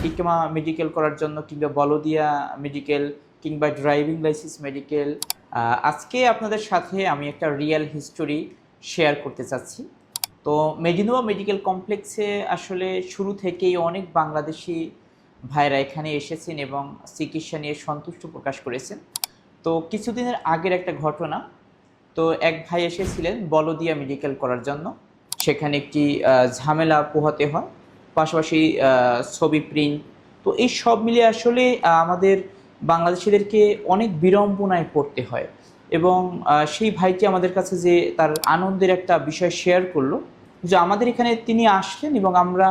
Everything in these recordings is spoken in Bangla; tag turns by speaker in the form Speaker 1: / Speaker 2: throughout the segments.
Speaker 1: ইকমা মেডিকেল করার জন্য কিংবা বলদিয়া মেডিকেল কিংবা ড্রাইভিং লাইসেন্স মেডিকেল। আজকে আপনাদের সাথে আমি একটা রিয়েল হিস্টোরি শেয়ার করতে চাচ্ছি। তো মেডিনোয়া মেডিকেল কমপ্লেক্সে আসলে শুরু থেকেই অনেক বাংলাদেশি ভাইরা এখানে এসেছেন এবং চিকিৎসা নিয়ে সন্তুষ্ট প্রকাশ করেছেন। তো কিছুদিনের আগের একটা ঘটনা, তো এক ভাই এসেছিলেন বলদিয়া মেডিকেল করার জন্য। সেখানে একটি ঝামেলা পোহাতে হয়, পাশাপাশি ছবি প্রিন্ট। তো এই সব মিলিয়ে আসলে আমাদের বাংলাদেশিদেরকে অনেক বিড়ম্বনায় পড়তে হয়। এবং সেই ভাইটি আমাদের কাছে যে তার আনন্দের একটা বিষয় শেয়ার করলো, যে আমাদের এখানে তিনি আসলেন এবং আমরা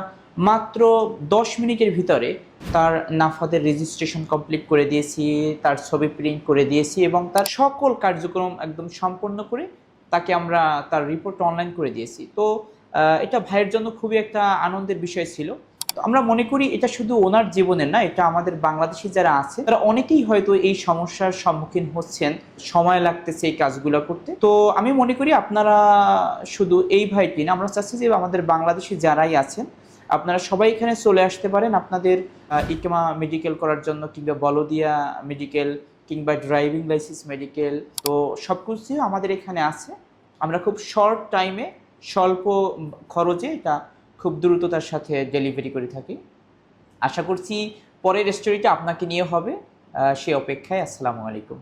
Speaker 1: মাত্র 10 মিনিটের ভিতরে তার নাফাদের রেজিস্ট্রেশন কমপ্লিট করে দিয়েছি, তার ছবি প্রিন্ট করে দিয়েছি এবং তার সকল কার্যক্রম একদম সম্পন্ন করে তাকে আমরা তার রিপোর্ট অনলাইন করে দিয়েছি। তো এটা ভাইয়ের জন্য খুবই একটা আনন্দের বিষয় ছিল। তো আমরা মনে করি এটা শুধু ওনার জীবনের না, এটা আমাদের বাংলাদেশি যারা আছে তারা অনেকেই হয়তো এই সমস্যার সম্মুখীন হচ্ছেন, সময় লাগতেছে এই কাজগুলো করতে। তো আমি মনে করি আপনারা শুধু এই ভাইটি না, আমরা চাচ্ছি যে আমাদের বাংলাদেশি যারাই আছেন আপনারা সবাই এখানে চলে আসতে পারেন আপনাদের ইকমা মেডিকেল করার জন্য কিংবা বলদিয়া মেডিকেল কিংবা ড্রাইভিং লাইসেন্স মেডিকেল। তো সব কিছু আমাদের এখানে আছে। আমরা খুব শর্ট টাইমে স্বল্প খরচে এটা খুব দ্রুততার সাথে ডেলিভারি করে থাকি। আশা করছি পরের স্টোরিটা আপনাকে নিয়ে হবে। সে অপেক্ষায়। আসসালামু আলাইকুম।